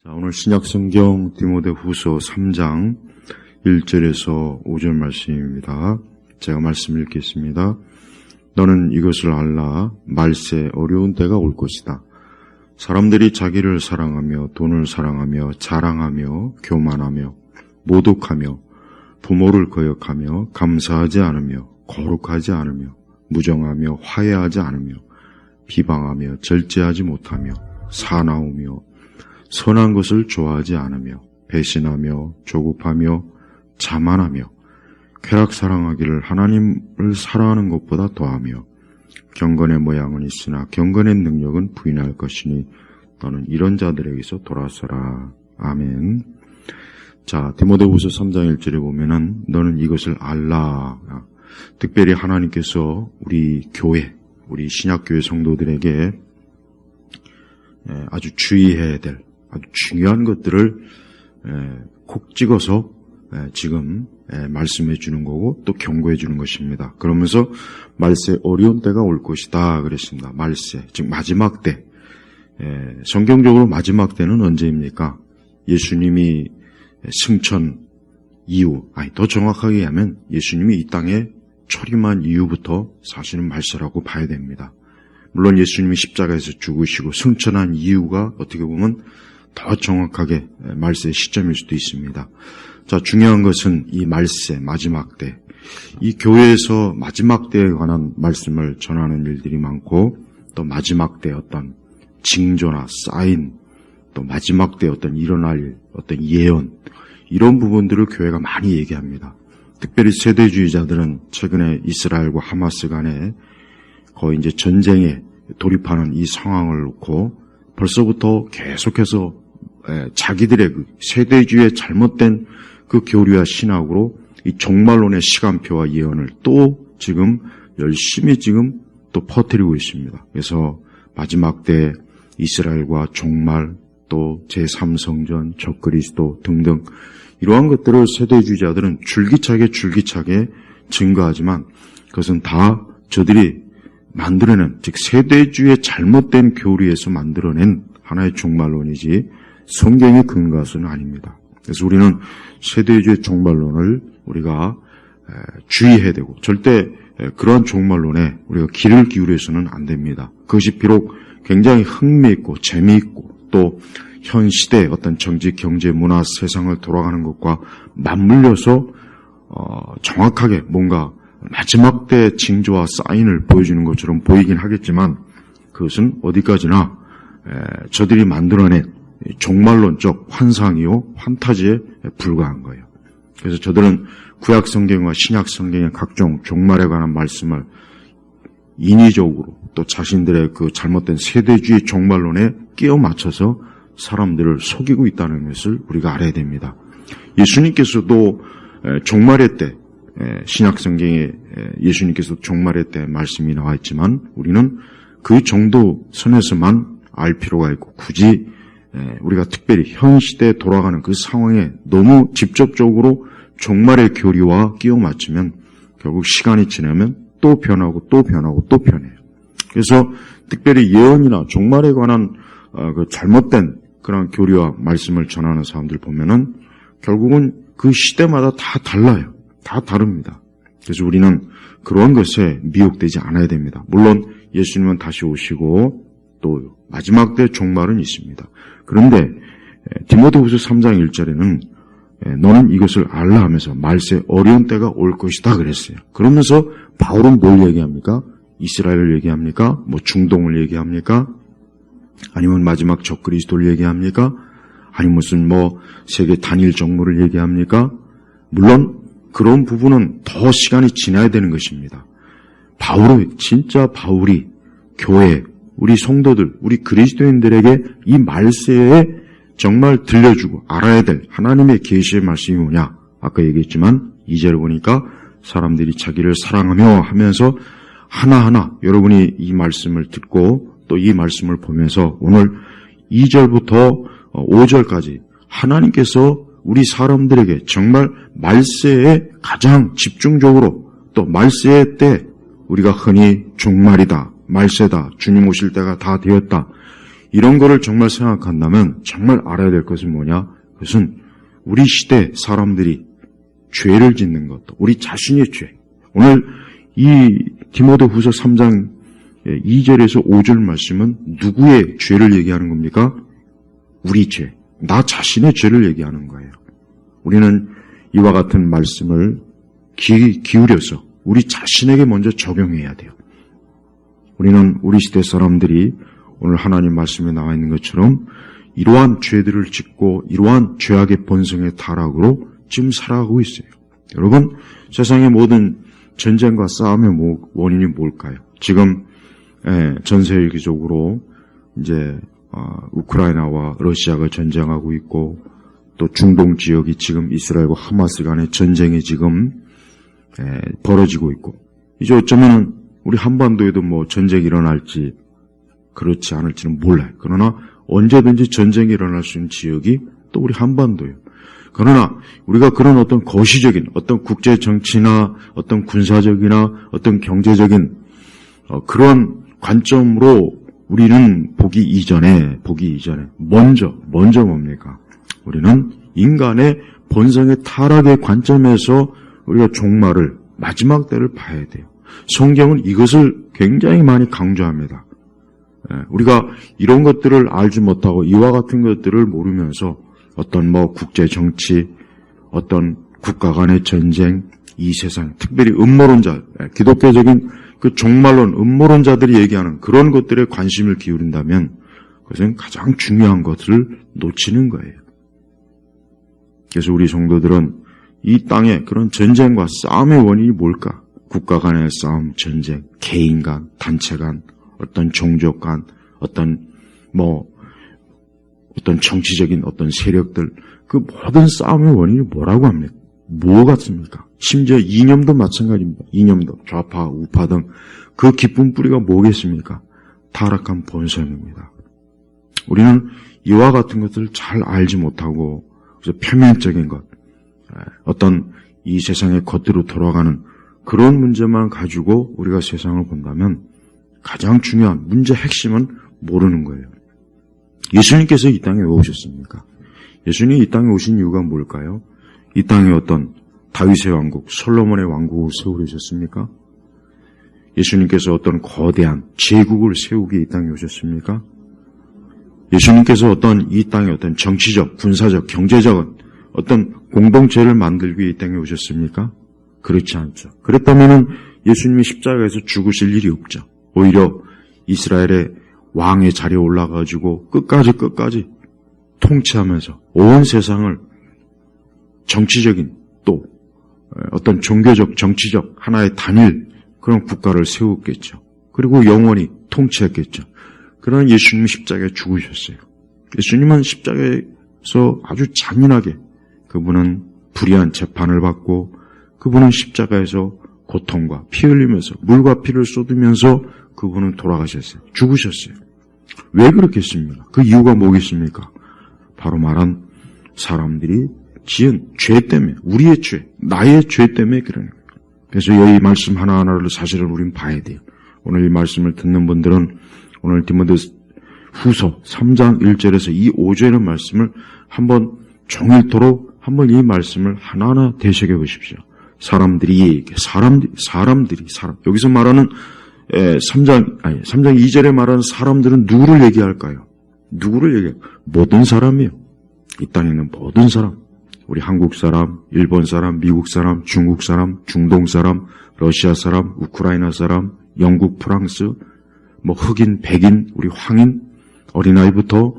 자, 오늘 신약성경 디모데후서 3장 1절에서 5절 말씀입니다. 제가 말씀 읽겠습니다. 너는 이것을 알라. 말세 어려운 때가 올 것이다. 사람들이 자기를 사랑하며 돈을 사랑하며 자랑하며 교만하며 모독하며 부모를 거역하며 감사하지 않으며 거룩하지 않으며 무정하며 화해하지 않으며 비방하며 절제하지 못하며 사나우며 선한 것을 좋아하지 않으며 배신하며 조급하며 자만하며 쾌락 사랑하기를 하나님을 사랑하는 것보다 더하며 경건의 모양은 있으나 경건의 능력은 부인할 것이니 너는 이런 자들에게서 돌아서라. 아멘. 자, 디모데후서 3장 1절에 보면은 너는 이것을 알라. 특별히 하나님께서 우리 교회, 우리 신약교회 성도들에게 아주 주의해야 될 아주 중요한 것들을 콕 찍어서 지금 말씀해 주는 거고 또 경고해 주는 것입니다. 그러면서 말세 어려운 때가 올 것이다 그랬습니다. 말세, 즉 마지막 때. 성경적으로 마지막 때는 언제입니까? 예수님이 승천 이후, 더 정확하게 하면 예수님이 이 땅에 초림한 이후부터 사실은 말세라고 봐야 됩니다. 물론 예수님이 십자가에서 죽으시고 승천한 이유가 어떻게 보면 더 정확하게 말세의 시점일 수도 있습니다. 자, 중요한 것은 이 말세, 마지막 때. 이 교회에서 마지막 때에 관한 말씀을 전하는 일들이 많고 또 마지막 때 어떤 징조나 사인, 또 마지막 때 어떤 일어날 어떤 예언, 이런 부분들을 교회가 많이 얘기합니다. 특별히 세대주의자들은 최근에 이스라엘과 하마스 간에 거의 이제 전쟁에 돌입하는 이 상황을 놓고 벌써부터 계속해서 자기들의 그 세대주의의 잘못된 그 교리와 신학으로 이 종말론의 시간표와 예언을 또 지금 열심히 지금 또 퍼뜨리고 있습니다. 그래서 마지막 때 이스라엘과 종말, 또 제3성전, 적그리스도 등등 이러한 것들을 세대주의자들은 줄기차게 증거하지만 그것은 다 저들이 만들어낸, 즉 세대주의의 잘못된 교리에서 만들어낸 하나의 종말론이지 성경의 근거서는 아닙니다. 그래서 우리는 세대주의 종말론을 우리가 주의해야 되고 절대 그러한 종말론에 우리가 귀를 기울여서는 안 됩니다. 그것이 비록 굉장히 흥미있고 재미있고 또 현 시대의 어떤 정치, 경제, 문화, 세상을 돌아가는 것과 맞물려서 정확하게 뭔가 마지막 때 징조와 사인을 보여주는 것처럼 보이긴 하겠지만 그것은 어디까지나 저들이 만들어낸 종말론적 환상이요 판타지에 불과한 거예요. 그래서 저들은 구약 성경과 신약 성경의 각종 종말에 관한 말씀을 인위적으로 또 자신들의 그 잘못된 세대주의 종말론에 끼워 맞춰서 사람들을 속이고 있다는 것을 우리가 알아야 됩니다. 예수님께서도 종말의 때 신약 성경에 예수님께서 종말의 때 말씀이 나와 있지만 우리는 그 정도 선에서만 알 필요가 있고 굳이 우리가 특별히 현 시대에 돌아가는 그 상황에 너무 직접적으로 종말의 교리와 끼워 맞추면 결국 시간이 지나면 또 변하고 또 변하고 또 변해요. 그래서 특별히 예언이나 종말에 관한 그 잘못된 그런 교리와 말씀을 전하는 사람들 보면은 결국은 그 시대마다 다 달라요. 다 다릅니다. 그래서 우리는 그런 것에 미혹되지 않아야 됩니다. 물론 예수님은 다시 오시고 또 마지막 때 종말은 있습니다. 그런데 디모데후서 3장 1절에는 너는 이것을 알라 하면서 말세 어려운 때가 올 것이다 그랬어요. 그러면서 바울은 뭘 얘기합니까? 이스라엘을 얘기합니까? 중동을 얘기합니까? 아니면 마지막 적그리스도를 얘기합니까? 아니면 무슨 세계 단일 정부를 얘기합니까? 물론 그런 부분은 더 시간이 지나야 되는 것입니다. 진짜 바울이 교회, 우리 성도들, 우리 그리스도인들에게 이 말세에 정말 들려주고 알아야 될 하나님의 계시의 말씀이 뭐냐? 아까 얘기했지만 2절을 보니까 사람들이 자기를 사랑하며 하면서 하나하나 여러분이 이 말씀을 듣고 또 이 말씀을 보면서 오늘 2절부터 5절까지 하나님께서 우리 사람들에게 정말 말세에 가장 집중적으로 또 말세의 때 우리가 흔히 종말이다, 말세다, 주님 오실 때가 다 되었다 이런 거를 정말 생각한다면 정말 알아야 될 것은 뭐냐? 그것은 우리 시대 사람들이 죄를 짓는 것, 우리 자신의 죄. 오늘 이 디모데후서 3장 2절에서 5절 말씀은 누구의 죄를 얘기하는 겁니까? 우리 죄, 나 자신의 죄를 얘기하는 거예요. 우리는 이와 같은 말씀을 기울여서 우리 자신에게 먼저 적용해야 돼요. 우리는 우리 시대 사람들이 오늘 하나님 말씀에 나와 있는 것처럼 이러한 죄들을 짓고 이러한 죄악의 본성의 타락으로 지금 살아가고 있어요. 여러분, 세상의 모든 전쟁과 싸움의 원인이 뭘까요? 지금 전 세계적으로 이제 우크라이나와 러시아가 전쟁하고 있고 또 중동 지역이 지금 이스라엘과 하마스 간의 전쟁이 지금 벌어지고 있고 이제 어쩌면 우리 한반도에도 뭐 전쟁이 일어날지 그렇지 않을지는 몰라요. 그러나 언제든지 전쟁이 일어날 수 있는 지역이 또 우리 한반도예요. 그러나 우리가 그런 어떤 거시적인 어떤 국제 정치나 어떤 군사적이나 어떤 경제적인 그런 관점으로 우리는 보기 이전에 먼저 뭡니까? 우리는 인간의 본성의 타락의 관점에서 우리가 종말을 마지막 때를 봐야 돼요. 성경은 이것을 굉장히 많이 강조합니다. 우리가 이런 것들을 알지 못하고 이와 같은 것들을 모르면서 어떤 국제 정치, 어떤 국가 간의 전쟁, 이 세상, 특별히 음모론자, 기독교적인 그 종말론 음모론자들이 얘기하는 그런 것들에 관심을 기울인다면 그것은 가장 중요한 것을 놓치는 거예요. 그래서 우리 성도들은 이 땅에 그런 전쟁과 싸움의 원인이 뭘까? 국가 간의 싸움, 전쟁, 개인 간, 단체 간, 어떤 종족 간, 어떤 정치적인 어떤 세력들, 그 모든 싸움의 원인이 뭐라고 합니까? 뭐 같습니까? 심지어 이념도 마찬가지입니다. 이념도, 좌파, 우파 등 그 깊은 뿌리가 뭐겠습니까? 타락한 본성입니다. 우리는 이와 같은 것들을 잘 알지 못하고 그래서 표면적인 것, 어떤 이 세상의 겉으로 돌아가는 그런 문제만 가지고 우리가 세상을 본다면 가장 중요한 문제 핵심은 모르는 거예요. 예수님께서 이 땅에 왜 오셨습니까? 예수님이 이 땅에 오신 이유가 뭘까요? 이 땅에 어떤 다윗의 왕국, 솔로몬의 왕국을 세우셨습니까? 예수님께서 어떤 거대한 제국을 세우기 이 땅에 오셨습니까? 예수님께서 어떤 이 땅에 어떤 정치적, 군사적, 경제적 어떤 공동체를 만들기 이 땅에 오셨습니까? 그렇지 않죠. 그랬다면 예수님이 십자가에서 죽으실 일이 없죠. 오히려 이스라엘의 왕의 자리에 올라가지고 끝까지 통치하면서 온 세상을 정치적인 또 어떤 종교적, 정치적 하나의 단일 그런 국가를 세웠겠죠. 그리고 영원히 통치했겠죠. 그러나 예수님이 십자가에 죽으셨어요. 예수님은 십자가에서 아주 잔인하게 그분은 불의한 재판을 받고 그분은 십자가에서 고통과 피 흘리면서 물과 피를 쏟으면서 그분은 돌아가셨어요. 죽으셨어요. 왜 그렇게 했습니까? 그 이유가 뭐겠습니까? 바로 말한 사람들이 지은 죄 때문에, 우리의 죄, 나의 죄 때문에 그러는 거예요. 그래서 이 말씀 하나하나를 사실은 우리는 봐야 돼요. 오늘 이 말씀을 듣는 분들은 오늘 디모데후서 3장 1절에서 이 5절의 말씀을 한번 종일토록 한번 이 말씀을 하나하나 되새겨 보십시오. 사람들이 여기서 말하는 3장 2절에 말하는 사람들은 누구를 얘기할까요? 누구를 얘기해요? 모든 사람이에요. 이 땅에 있는 모든 사람. 우리 한국 사람, 일본 사람, 미국 사람, 중국 사람, 중동 사람, 러시아 사람, 우크라이나 사람, 영국, 프랑스, 흑인, 백인, 우리 황인, 어린아이부터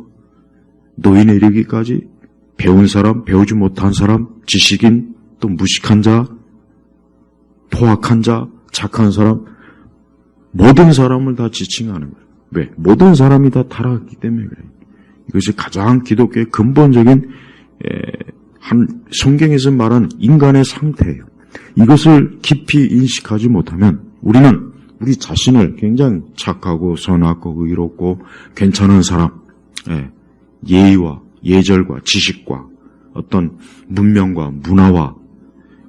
노인에 이르기까지 배운 사람, 배우지 못한 사람, 지식인, 또 무식한 자, 포악한 자, 착한 사람, 모든 사람을 다 지칭하는 거예요. 왜? 모든 사람이 다 타락했기 때문에 그래요. 이것이 가장 기독교의 근본적인 성경에서 말한 인간의 상태예요. 이것을 깊이 인식하지 못하면 우리는 우리 자신을 굉장히 착하고 선하고 의롭고 괜찮은 사람, 예의와 예절과 지식과 어떤 문명과 문화와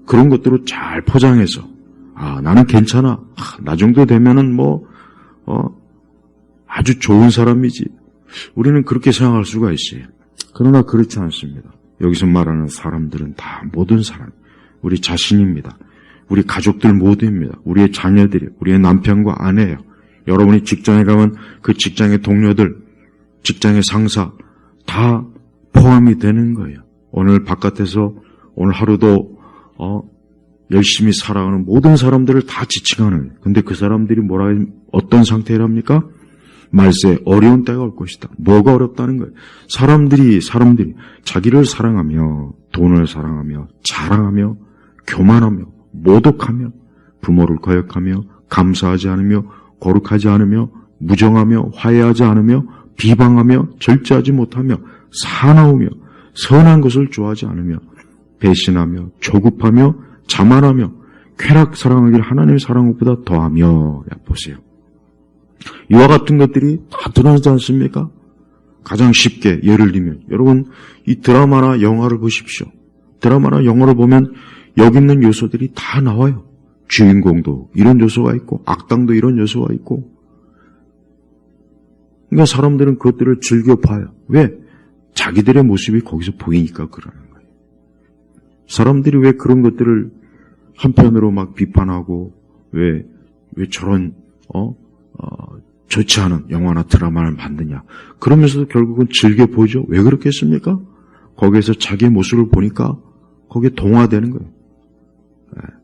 그런 것들을 잘 포장해서 나는 괜찮아. 나 정도 되면은 아주 좋은 사람이지. 우리는 그렇게 생각할 수가 있어요. 그러나 그렇지 않습니다. 여기서 말하는 사람들은 다 모든 사람, 우리 자신입니다. 우리 가족들 모두입니다. 우리의 자녀들이, 우리의 남편과 아내예요. 여러분이 직장에 가면 그 직장의 동료들, 직장의 상사 다 포함이 되는 거예요. 오늘 바깥에서 오늘 하루도 열심히 살아가는 모든 사람들을 다 지칭하는 거예요. 근데 그 사람들이 어떤 상태랍니까? 말세 어려운 때가 올 것이다. 뭐가 어렵다는 거예요? 사람들이 자기를 사랑하며 돈을 사랑하며 자랑하며 교만하며 모독하며 부모를 거역하며 감사하지 않으며 거룩하지 않으며 무정하며 화해하지 않으며 비방하며 절제하지 못하며 사나우며 선한 것을 좋아하지 않으며 배신하며 조급하며 자만하며 쾌락 사랑하기를 하나님의 사랑한 것보다 더하며. 보세요. 이와 같은 것들이 다 드러나지 않습니까? 가장 쉽게 예를 들면 여러분 이 드라마나 영화를 보십시오. 드라마나 영화를 보면 여기 있는 요소들이 다 나와요. 주인공도 이런 요소가 있고 악당도 이런 요소가 있고. 그러니까 사람들은 그것들을 즐겨 봐요. 왜? 자기들의 모습이 거기서 보이니까 그러는 거예요. 사람들이 왜 그런 것들을 한편으로 막 비판하고 왜 저런 좋지 않은 영화나 드라마를 만드냐. 그러면서도 결국은 즐겨 보죠. 왜 그렇겠습니까? 거기에서 자기의 모습을 보니까 거기에 동화되는 거예요.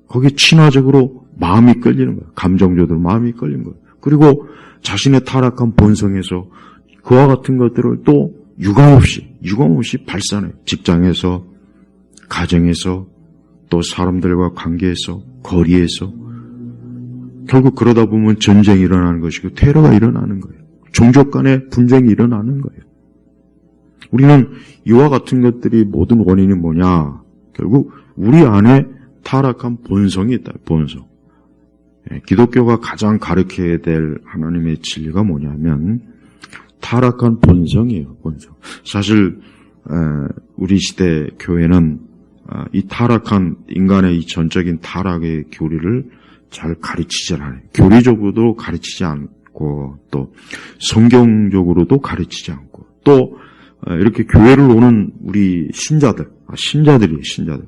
거기에 친화적으로 마음이 끌리는 거예요. 감정적으로 마음이 끌리는 거예요. 그리고 자신의 타락한 본성에서 그와 같은 것들을 또 유감없이 발산해요. 직장에서, 가정에서, 또 사람들과 관계에서, 거리에서. 결국 그러다 보면 전쟁이 일어나는 것이고 테러가 일어나는 거예요. 종족 간의 분쟁이 일어나는 거예요. 우리는 이와 같은 것들이 모든 원인이 뭐냐? 결국 우리 안에 타락한 본성이 있다. 본성. 기독교가 가장 가르쳐야 될 하나님의 진리가 뭐냐면 타락한 본성이에요. 본성. 사실 우리 시대 교회는 이 타락한 인간의 이 전적인 타락의 교리를 잘 가르치지 않아요. 교리적으로도 가르치지 않고 또 성경적으로도 가르치지 않고 또 이렇게 교회를 오는 우리 신자들이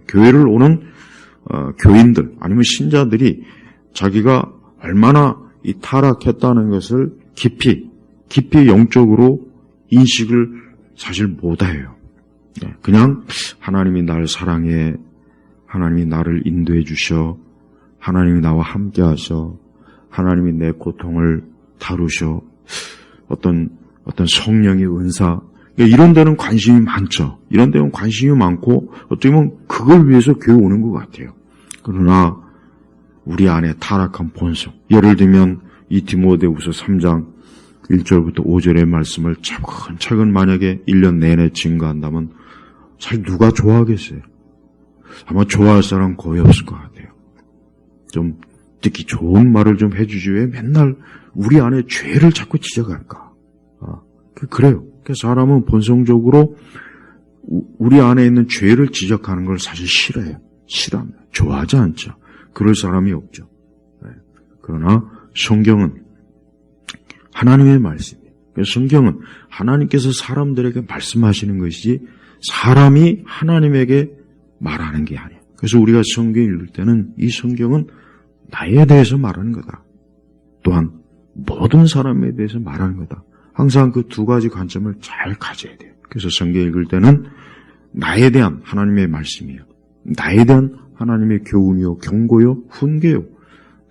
교회를 오는 교인들 아니면 신자들이 자기가 얼마나 이 타락했다는 것을 깊이 영적으로 인식을 사실 못해요. 그냥 하나님이 나를 사랑해, 하나님이 나를 인도해 주셔, 하나님이 나와 함께 하셔, 하나님이 내 고통을 다루셔, 어떤 성령의 은사, 이런 데는 관심이 많죠. 이런 데는 관심이 많고 어떻게 보면 그걸 위해서 교회 오는 것 같아요. 그러나 우리 안에 타락한 본성, 예를 들면 이 디모데후서 3장 1절부터 5절의 말씀을 차근차근 만약에 1년 내내 증거한다면 사실 누가 좋아하겠어요? 아마 좋아할 사람 거의 없을 것 같아요. 좀 듣기 좋은 말을 좀 해주지 왜 맨날 우리 안에 죄를 자꾸 지적할까? 그래요. 그래서 사람은 본성적으로 우리 안에 있는 죄를 지적하는 걸 사실 싫어해요. 싫어합니다. 좋아하지 않죠. 그럴 사람이 없죠. 그러나 성경은 하나님의 말씀이에요. 성경은 하나님께서 사람들에게 말씀하시는 것이지 사람이 하나님에게 말하는 게 아니에요. 그래서 우리가 성경 읽을 때는 이 성경은 나에 대해서 말하는 거다. 또한 모든 사람에 대해서 말하는 거다. 항상 그 두 가지 관점을 잘 가져야 돼요. 그래서 성경 읽을 때는 나에 대한 하나님의 말씀이에요. 나에 대한 하나님의 교훈이요, 경고요, 훈계요.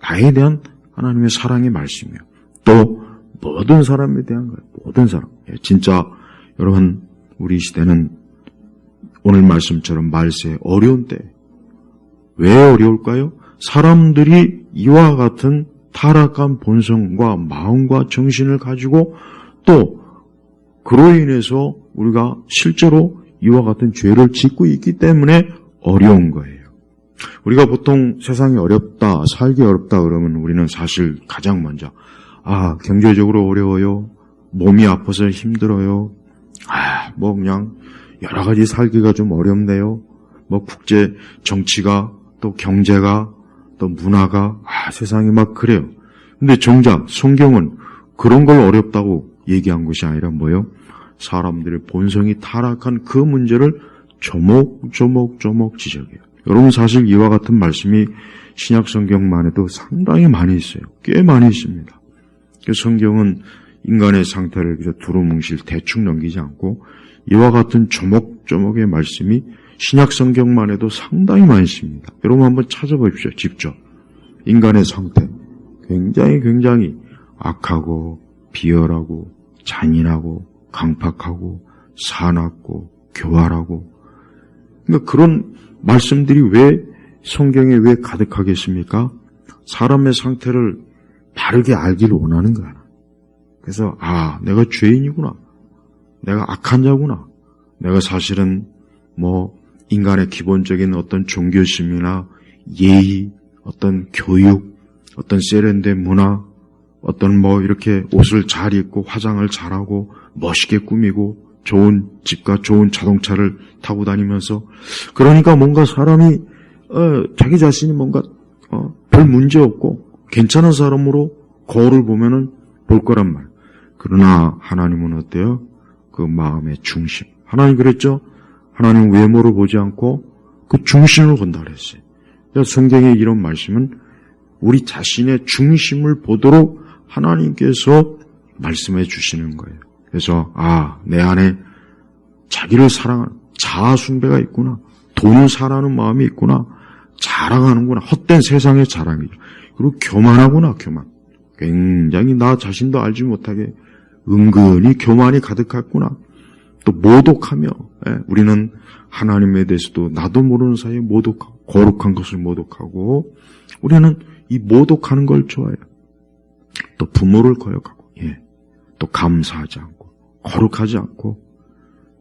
나에 대한 하나님의 사랑의 말씀이에요. 또 모든 사람에 대한 거예요. 모든 사람. 진짜 여러분 우리 시대는 오늘 말씀처럼 말세 어려운 때. 왜 어려울까요? 사람들이 이와 같은 타락한 본성과 마음과 정신을 가지고 또 그로 인해서 우리가 실제로 이와 같은 죄를 짓고 있기 때문에 어려운 거예요. 우리가 보통 세상이 어렵다, 살기 어렵다 그러면 우리는 사실 가장 먼저 경제적으로 어려워요. 몸이 아파서 힘들어요. 그냥 여러 가지 살기가 좀 어렵네요. 국제 정치가 또 경제가 또 문화가 세상이 막 그래요. 근데 정작 성경은 그런 걸 어렵다고 얘기한 것이 아니라 뭐예요? 사람들의 본성이 타락한 그 문제를 조목조목 지적해요. 여러분 사실 이와 같은 말씀이 신약 성경만 해도 상당히 많이 있어요. 꽤 많이 있습니다. 성경은 인간의 상태를 두루뭉실 대충 넘기지 않고 이와 같은 조목조목의 말씀이 신약 성경만 해도 상당히 많습니다. 여러분 한번 찾아보십시오. 직접. 인간의 상태 굉장히 악하고 비열하고 잔인하고 강팍하고 사납고 교활하고, 그러니까 그런 말씀들이 왜 성경에 왜 가득하겠습니까? 사람의 상태를 바르게 알기를 원하는 거야. 그래서 내가 죄인이구나, 내가 악한 자구나, 내가 사실은 인간의 기본적인 어떤 종교심이나 예의, 어떤 교육, 어떤 세련된 문화, 어떤 이렇게 옷을 잘 입고 화장을 잘하고 멋있게 꾸미고 좋은 집과 좋은 자동차를 타고 다니면서, 그러니까 뭔가 사람이 자기 자신이 뭔가 별 문제 없고 괜찮은 사람으로 거울을 보면은 볼 거란 말. 그러나 하나님은 어때요? 그 마음의 중심. 하나님 그랬죠? 하나님은 외모를 보지 않고 그 중심을 본다 그랬어요. 성경에 이런 말씀은 우리 자신의 중심을 보도록 하나님께서 말씀해 주시는 거예요. 그래서 내 안에 자기를 사랑하는 자아 숭배가 있구나, 돈을 사랑하는 마음이 있구나, 자랑하는구나, 헛된 세상의 자랑이죠. 그리고 교만하구나, 교만. 굉장히 나 자신도 알지 못하게 은근히 교만이 가득했구나. 또 모독하며, 우리는 하나님에 대해서도 나도 모르는 사이에 모독하고 거룩한 것을 모독하고, 우리는 이 모독하는 걸 좋아해요. 또 부모를 거역하고, 또 감사하지 않고, 거룩하지 않고,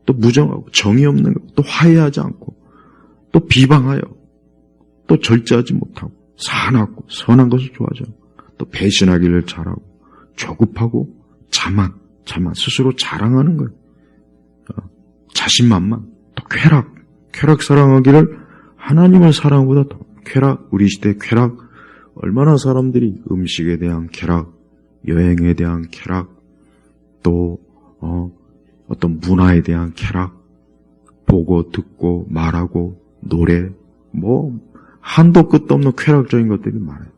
또 무정하고, 정의 없는 것, 또 화해하지 않고, 또 비방하여, 또 절제하지 못하고, 사납고, 선한 것을 좋아하죠. 또 배신하기를 잘하고, 조급하고, 자만, 스스로 자랑하는 거예요. 자신만만, 또 쾌락 사랑하기를 하나님을 사랑보다 더 쾌락, 우리 시대의 쾌락, 얼마나 사람들이 음식에 대한 쾌락, 여행에 대한 쾌락, 또 어떤 문화에 대한 쾌락, 보고 듣고 말하고 노래, 한도 끝도 없는 쾌락적인 것들이 많아요.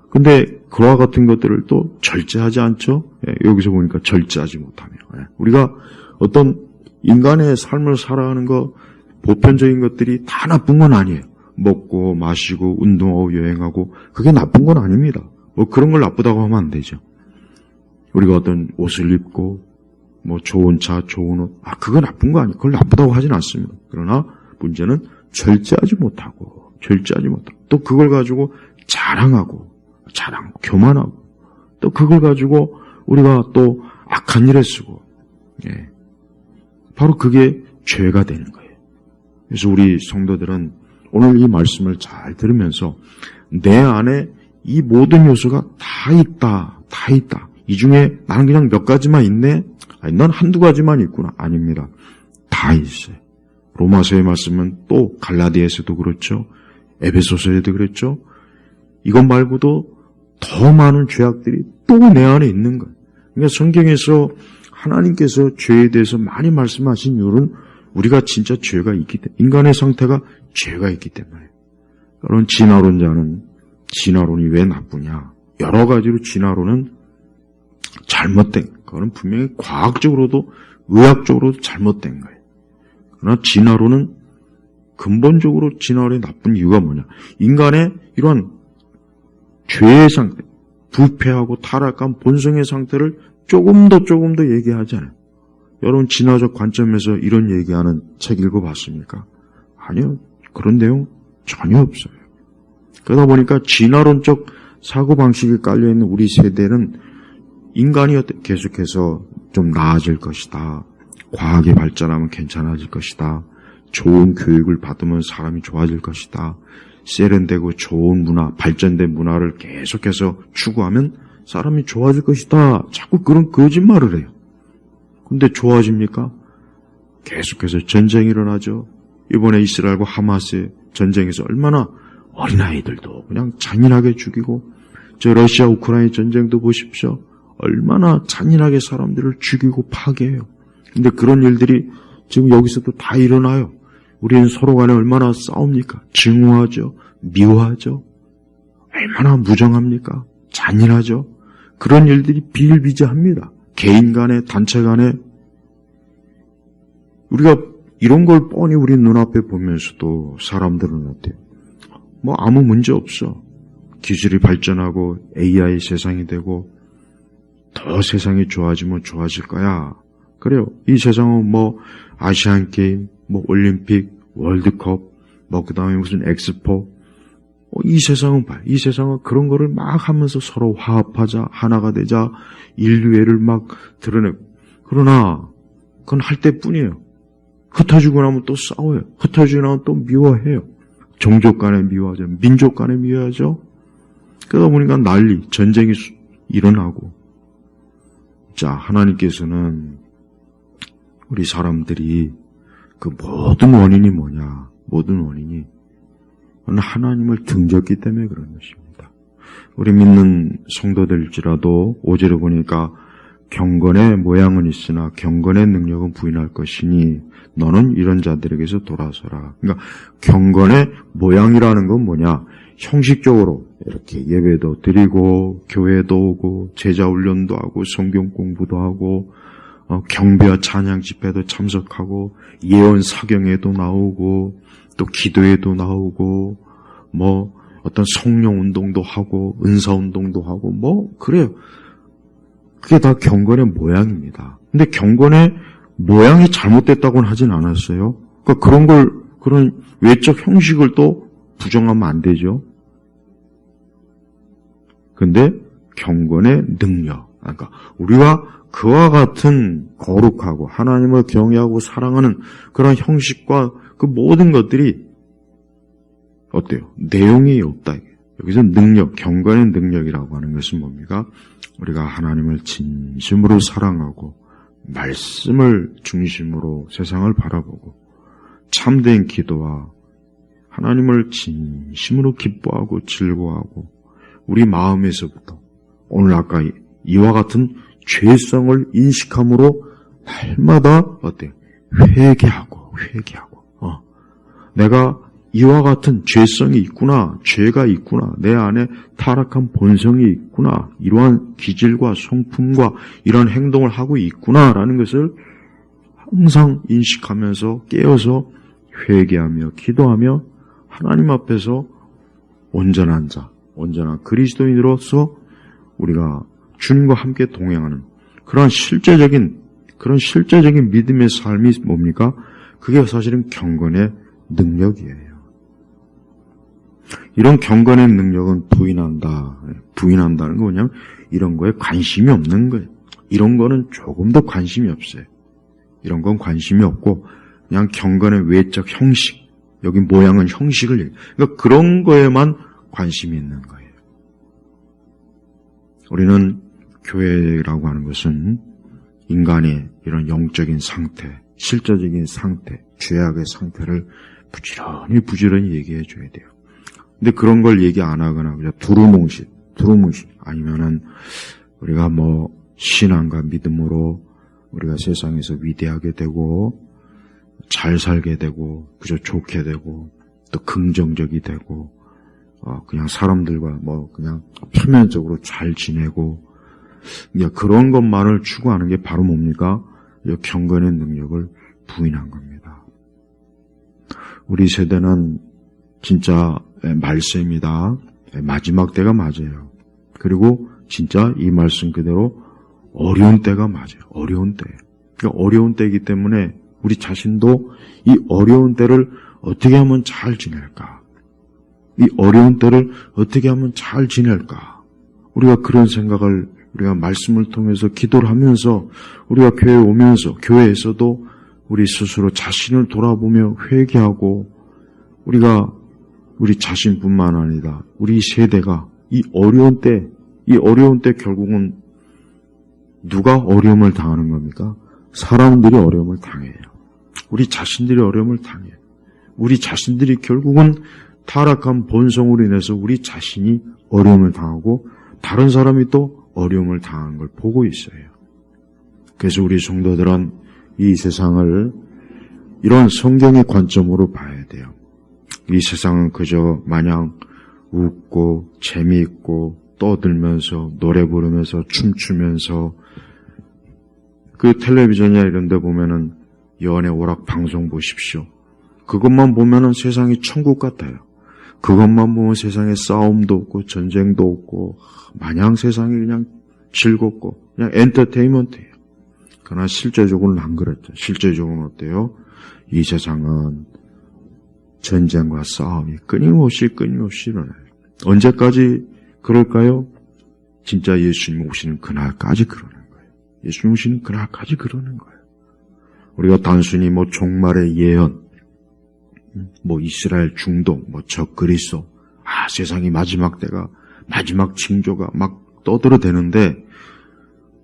근데 그와 같은 것들을 또 절제하지 않죠? 여기서 보니까 절제하지 못하며, 우리가 어떤 인간의 삶을 살아가는 거, 보편적인 것들이 다 나쁜 건 아니에요. 먹고 마시고 운동하고 여행하고, 그게 나쁜 건 아닙니다. 그런 걸 나쁘다고 하면 안 되죠. 우리가 어떤 옷을 입고 좋은 차, 좋은 옷, 그거 나쁜 거 아니에요. 그걸 나쁘다고 하진 않습니다. 그러나 문제는 절제하지 못하고 또 그걸 가지고 자랑하고 교만하고, 또 그걸 가지고 우리가 또 악한 일에 쓰고, 바로 그게 죄가 되는 거예요. 그래서 우리 성도들은 오늘 이 말씀을 잘 들으면서 내 안에 이 모든 요소가 다 있다. 이 중에 나는 그냥 몇 가지만 있네? 난 한두 가지만 있구나. 아닙니다. 다 있어요. 로마서의 말씀은 또 갈라디아에서도 그렇죠. 에베소서에도 그랬죠. 이것 말고도 더 많은 죄악들이 또 내 안에 있는 거예요. 그러니까 성경에서 하나님께서 죄에 대해서 많이 말씀하신 이유는 우리가 진짜 죄가 있기 때문에, 인간의 상태가 죄가 있기 때문에. 그런 진화론자는 진화론이 왜 나쁘냐? 여러 가지로 진화론은 잘못된, 그거는 분명히 과학적으로도 의학적으로도 잘못된 거예요. 그러나 진화론은 근본적으로 진화론이 나쁜 이유가 뭐냐? 인간의 이런 죄의 상태, 부패하고 타락한 본성의 상태를 조금 더 얘기하잖아요. 여러분 진화적 관점에서 이런 얘기하는 책 읽어봤습니까? 아니요. 그런 내용 전혀 없어요. 그러다 보니까 진화론적 사고방식이 깔려있는 우리 세대는 인간이 계속해서 좀 나아질 것이다. 과학이 발전하면 괜찮아질 것이다. 좋은 교육을 받으면 사람이 좋아질 것이다. 세련되고 좋은 문화, 발전된 문화를 계속해서 추구하면 사람이 좋아질 것이다. 자꾸 그런 거짓말을 해요. 근데 좋아집니까? 계속해서 전쟁이 일어나죠. 이번에 이스라엘과 하마스의 전쟁에서 얼마나 어린아이들도 그냥 잔인하게 죽이고, 저 러시아 우크라이나 전쟁도 보십시오. 얼마나 잔인하게 사람들을 죽이고 파괴해요. 근데 그런 일들이 지금 여기서도 다 일어나요. 우리는 서로 간에 얼마나 싸웁니까? 증오하죠. 미워하죠. 얼마나 무정합니까? 잔인하죠. 그런 일들이 비일비재합니다. 개인 간에, 단체 간에. 우리가 이런 걸 뻔히 우리 눈앞에 보면서도 사람들은 어때요? 뭐 아무 문제 없어. 기술이 발전하고 AI 세상이 되고 더 세상이 좋아지면 좋아질 거야. 그래요. 이 세상은 뭐 아시안 게임, 뭐 올림픽, 월드컵, 뭐 그다음에 무슨 엑스포. 이 세상은 봐요. 이 세상은 그런 거를 막 하면서 서로 화합하자, 하나가 되자, 인류애를 막 드러내고. 그러나 그건 할 때뿐이에요. 흩어지고 나면 또 싸워요. 흩어지고 나면 또 미워해요. 종족 간에 미워하죠. 민족 간에 미워하죠. 그러다 보니까 난리, 전쟁이 일어나고. 자, 하나님께서는 우리 사람들이 그 모든 원인이 뭐냐? 모든 원인이 하나님을 등졌기 때문에 그런 것입니다. 우리 믿는 성도들일지라도 5절에 보니까 경건의 모양은 있으나 경건의 능력은 부인할 것이니 너는 이런 자들에게서 돌아서라. 그러니까 경건의 모양이라는 건 뭐냐? 형식적으로 이렇게 예배도 드리고 교회도 오고 제자 훈련도 하고 성경 공부도 하고 경배와 찬양 집회도 참석하고 예언 사경에도 나오고 또 기도에도 나오고 뭐 어떤 성령 운동도 하고 은사 운동도 하고 뭐 그래요. 그게 다 경건의 모양입니다. 근데 경건의 모양이 잘못됐다고는 하진 않았어요. 그러니까 그런 외적 형식을 또 부정하면 안 되죠. 근데 경건의 능력, 그러니까 우리가 그와 같은 거룩하고 하나님을 경외하고 사랑하는 그런 형식과 그 모든 것들이 어때요? 내용이 없다. 여기서 능력, 경건의 능력이라고 하는 것은 뭡니까? 우리가 하나님을 진심으로 사랑하고 말씀을 중심으로 세상을 바라보고 참된 기도와 하나님을 진심으로 기뻐하고 즐거워하고 우리 마음에서부터 오늘 아까 이와 같은 죄성을 인식함으로 날마다 어때요? 회개하고 내가 이와 같은 죄성이 있구나, 죄가 있구나, 내 안에 타락한 본성이 있구나, 이러한 기질과 성품과 이러한 행동을 하고 있구나라는 것을 항상 인식하면서 깨어서 회개하며 기도하며 하나님 앞에서 온전한 자, 온전한 그리스도인으로서 우리가 주님과 함께 동행하는 그런 실제적인 믿음의 삶이 뭡니까? 그게 사실은 경건의 능력이에요. 이런 경건의 능력은 부인한다는 거 뭐냐면 이런 거에 관심이 없는 거예요. 이런 거는 조금도 관심이 없어요. 이런 건 관심이 없고 그냥 경건의 외적 형식, 여기 모양은 형식을 얘기해요. 그러니까 그런 거에만 관심이 있는 거예요. 우리는 교회라고 하는 것은 인간의 이런 영적인 상태, 실제적인 상태, 죄악의 상태를 부지런히 얘기해 줘야 돼요. 근데 그런 걸 얘기 안 하거나 그냥 두루뭉실 아니면은 우리가 뭐 신앙과 믿음으로 우리가 세상에서 위대하게 되고 잘 살게 되고 그저 좋게 되고 또 긍정적이 되고 그냥 사람들과 뭐 그냥 표면적으로 잘 지내고 그런 것만을 추구하는 게 바로 뭡니까? 이 경건의 능력을 부인한 겁니다. 우리 세대는 진짜 말세입니다. 마지막 때가 맞아요. 그리고 진짜 이 말씀 그대로 어려운 때가 맞아요. 어려운 때. 그러니까 어려운 때이기 때문에 우리 자신도 이 어려운 때를 어떻게 하면 잘 지낼까? 이 어려운 때를 어떻게 하면 잘 지낼까? 우리가 그런 생각을 우리가 말씀을 통해서 기도를 하면서 우리가 교회에 오면서 교회에서도 우리 스스로 자신을 돌아보며 회개하고 우리 자신뿐만 아니라 우리 세대가 이 어려운 때 결국은 누가 어려움을 당하는 겁니까? 사람들이 어려움을 당해요. 우리 자신들이 어려움을 당해요. 우리 자신들이 결국은 타락한 본성으로 인해서 우리 자신이 어려움을 당하고 다른 사람이 또 어려움을 당한 걸 보고 있어요. 그래서 우리 성도들은 이 세상을 이런 성경의 관점으로 봐야 돼요. 이 세상은 그저 마냥 웃고 재미있고 떠들면서 노래 부르면서 춤추면서 그 텔레비전이나 이런 데 보면은 연애 오락 방송 보십시오. 그것만 보면은 세상이 천국 같아요. 그것만 보면 세상에 싸움도 없고 전쟁도 없고 마냥 세상이 그냥 즐겁고 그냥 엔터테인먼트예요. 그러나 실제적으로는 안 그렇죠. 실제적으로는 어때요? 이 세상은 전쟁과 싸움이 끊임없이 일어나요. 언제까지 그럴까요? 진짜 예수님 오시는 그날까지 그러는 거예요. 예수님 오시는 그날까지 그러는 거예요. 우리가 단순히 종말의 예언, 이스라엘 중동, 적 그리스도, 세상이 마지막 때가, 마지막 징조가 막 떠들어대는데,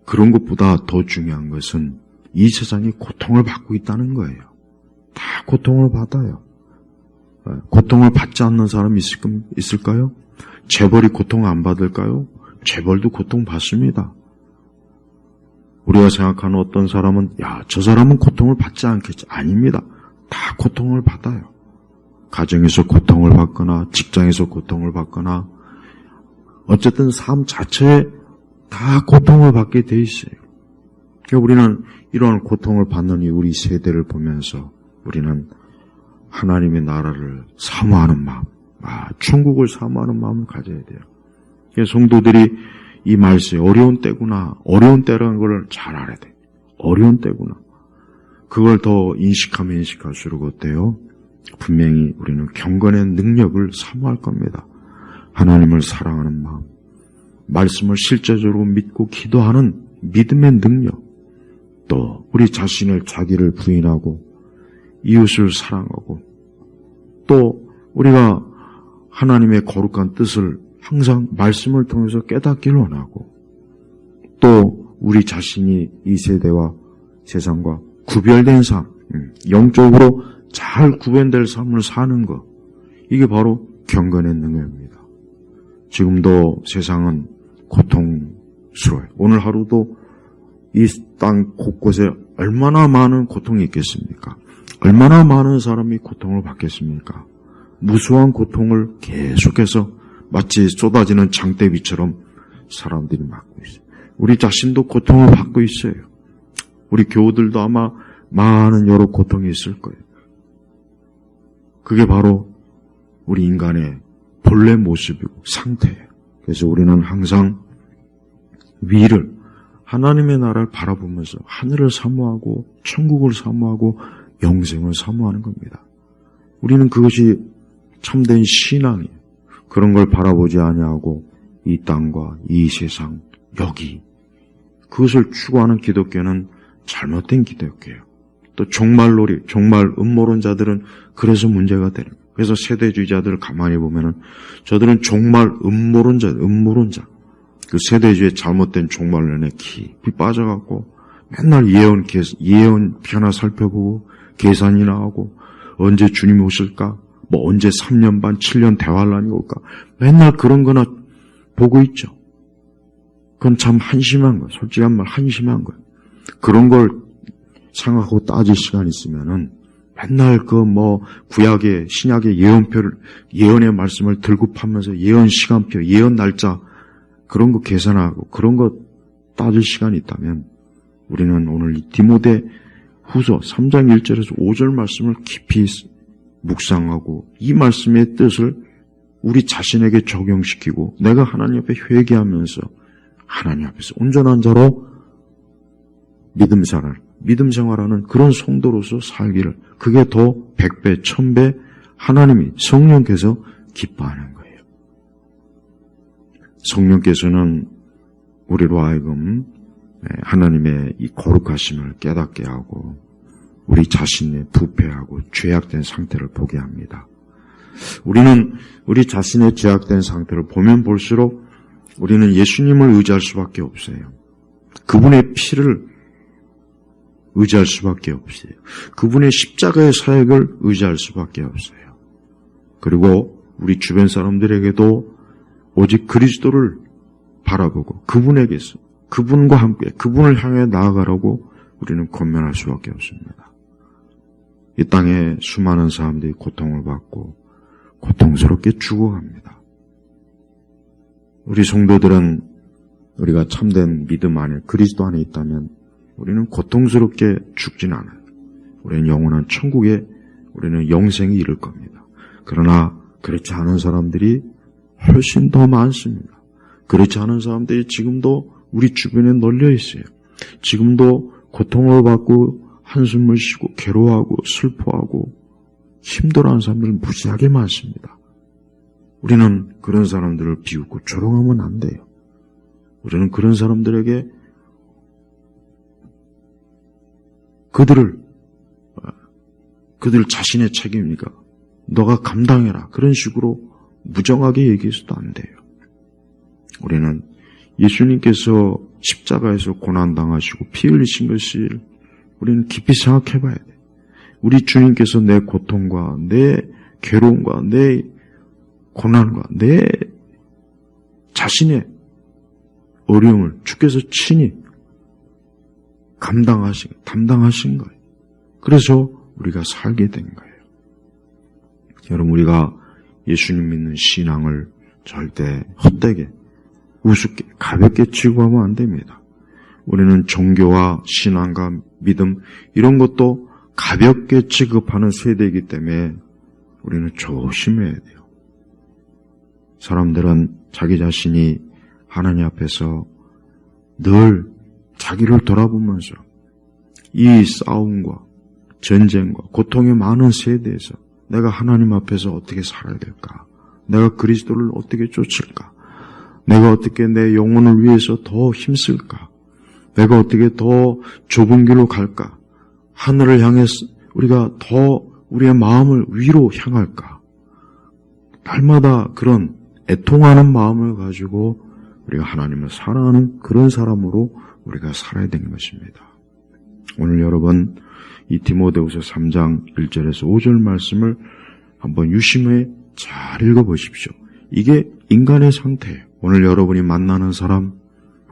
그런 것보다 더 중요한 것은 이 세상이 고통을 받고 있다는 거예요. 다 고통을 받아요. 고통을 받지 않는 사람이 있을까요? 재벌이 고통 안 받을까요? 재벌도 고통 받습니다. 우리가 생각하는 어떤 사람은 저 사람은 고통을 받지 않겠지. 아닙니다. 다 고통을 받아요. 가정에서 고통을 받거나 직장에서 고통을 받거나 어쨌든 삶 자체에 다 고통을 받게 돼 있어요. 그러니까 우리는 이러한 고통을 받는 우리 세대를 보면서 우리는 하나님의 나라를 사모하는 마음, 천국을 사모하는 마음을 가져야 돼요. 그래서 성도들이 이 말씀이 어려운 때구나, 어려운 때라는 걸 잘 알아야 돼요. 어려운 때구나. 그걸 더 인식할수록 어때요? 분명히 우리는 경건의 능력을 사모할 겁니다. 하나님을 사랑하는 마음, 말씀을 실제적으로 믿고 기도하는 믿음의 능력, 또 우리 자기를 부인하고 이웃을 사랑하고 또 우리가 하나님의 거룩한 뜻을 항상 말씀을 통해서 깨닫기를 원하고 또 우리 자신이 이 세대와 세상과 구별된 삶, 영적으로 잘 구별될 삶을 사는 것, 이게 바로 경건의 능력입니다. 지금도 세상은 고통스러워요. 오늘 하루도 이 땅 곳곳에 얼마나 많은 고통이 있겠습니까? 얼마나 많은 사람이 고통을 받겠습니까? 무수한 고통을 계속해서 마치 쏟아지는 장대비처럼 사람들이 받고 있어요. 우리 자신도 고통을 받고 있어요. 우리 교우들도 아마 많은 여러 고통이 있을 거예요. 그게 바로 우리 인간의 본래 모습이고 상태예요. 그래서 우리는 항상 위를, 하나님의 나라를 바라보면서 하늘을 사모하고 천국을 사모하고 영생을 사모하는 겁니다. 우리는 그것이 참된 신앙이에요. 그런 걸 바라보지 아니하고 이 땅과 이 세상, 여기, 그것을 추구하는 기독교는 잘못된 기독교예요. 또 종말놀이, 종말 음모론자들은 그래서 문제가 되는 거예요. 그래서 세대주의자들을 가만히 보면은 저들은 종말 음모론자. 그 세대주의의 잘못된 종말론에 깊이 빠져갖고 맨날 예언 하나 살펴보고 계산이 나오고 언제 주님이 오실까? 언제 3년 반, 7년 대환란이 올까? 맨날 그런 거나 보고 있죠. 그건 참 한심한 거예요. 솔직한 말 한심한 거예요. 그런 걸 생각하고 따질 시간 있으면은 맨날 구약의, 신약의 예언의 말씀을 들고 파면서 예언 시간표, 예언 날짜, 그런 거 계산하고 그런 거 따질 시간이 있다면 우리는 오늘 이 디모데 후서 3장 1절에서 5절 말씀을 깊이 묵상하고 이 말씀의 뜻을 우리 자신에게 적용시키고 내가 하나님 앞에 회개하면서 하나님 앞에서 온전한 자로 믿음 생활하는 그런 성도로서 살기를, 그게 더 100배, 1000배 하나님이 성령께서 기뻐하는 거예요. 성령께서는 우리로 하여금 하나님의 이 거룩하심을 깨닫게 하고 우리 자신의 부패하고 죄악된 상태를 보게 합니다. 우리는 우리 자신의 죄악된 상태를 보면 볼수록 우리는 예수님을 의지할 수밖에 없어요. 그분의 피를 의지할 수밖에 없어요. 그분의 십자가의 사역을 의지할 수밖에 없어요. 그리고 우리 주변 사람들에게도 오직 그리스도를 바라보고 그분에게서 그분과 함께 그분을 향해 나아가라고 우리는 권면할 수밖에 없습니다. 이 땅에 수많은 사람들이 고통을 받고 고통스럽게 죽어갑니다. 우리 성도들은 우리가 참된 믿음 안에 그리스도 안에 있다면 우리는 고통스럽게 죽진 않아요. 우리는 영원한 천국에 우리는 영생이 이를 겁니다. 그러나 그렇지 않은 사람들이 훨씬 더 많습니다. 그렇지 않은 사람들이 지금도 우리 주변에 널려 있어요. 지금도 고통을 받고 한숨을 쉬고 괴로워하고 슬퍼하고 힘들어하는 사람들 무지하게 많습니다. 우리는 그런 사람들을 비웃고 조롱하면 안 돼요. 우리는 그런 사람들에게 그들 자신의 책임이니까 너가 감당해라 그런 식으로 무정하게 얘기해서도 안 돼요. 우리는 예수님께서 십자가에서 고난당하시고 피 흘리신 것을 우리는 깊이 생각해 봐야 돼요. 우리 주님께서 내 고통과 내 괴로움과 내 고난과 내 자신의 어려움을 주께서 친히 담당하신 거예요. 그래서 우리가 살게 된 거예요. 여러분, 우리가 예수님 믿는 신앙을 절대 헛되게 우습게 가볍게 취급하면 안 됩니다. 우리는 종교와 신앙과 믿음 이런 것도 가볍게 취급하는 세대이기 때문에 우리는 조심해야 돼요. 사람들은 자기 자신이 하나님 앞에서 늘 자기를 돌아보면서 이 싸움과 전쟁과 고통이 많은 세대에서 내가 하나님 앞에서 어떻게 살아야 될까? 내가 그리스도를 어떻게 쫓을까? 내가 어떻게 내 영혼을 위해서 더 힘쓸까? 내가 어떻게 더 좁은 길로 갈까? 하늘을 향해서 우리가 더 우리의 마음을 위로 향할까? 날마다 그런 애통하는 마음을 가지고 우리가 하나님을 사랑하는 그런 사람으로 우리가 살아야 되는 것입니다. 오늘 여러분 이 디모데후서 3장 1절에서 5절 말씀을 한번 유심히 잘 읽어보십시오. 이게 인간의 상태예요. 오늘 여러분이 만나는 사람,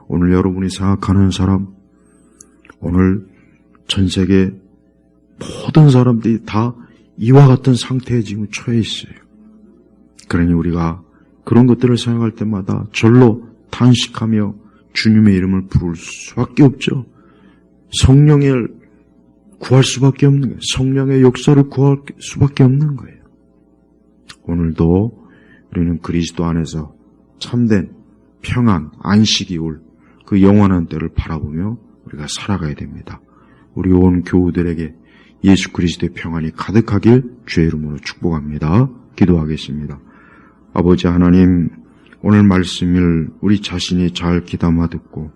오늘 여러분이 생각하는 사람, 오늘 전 세계 모든 사람들이 다 이와 같은 상태에 지금 처해 있어요. 그러니 우리가 그런 것들을 생각할 때마다 절로 탄식하며 주님의 이름을 부를 수밖에 없죠. 성령을 구할 수밖에 없는 거예요. 성령의 역사를 구할 수밖에 없는 거예요. 오늘도 우리는 그리스도 안에서 참된 평안, 안식이 올 그 영원한 때를 바라보며 우리가 살아가야 됩니다. 우리 온 교우들에게 예수 그리스도의 평안이 가득하길 주의 이름으로 축복합니다. 기도하겠습니다. 아버지 하나님, 오늘 말씀을 우리 자신이 잘 귀담아 듣고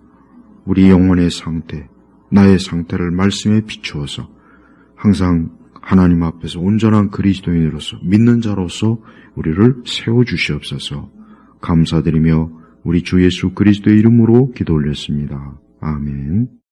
우리 영혼의 상태, 나의 상태를 말씀에 비추어서 항상 하나님 앞에서 온전한 그리스도인으로서 믿는 자로서 우리를 세워주시옵소서. 감사드리며 우리 주 예수 그리스도의 이름으로 기도 올렸습니다. 아멘.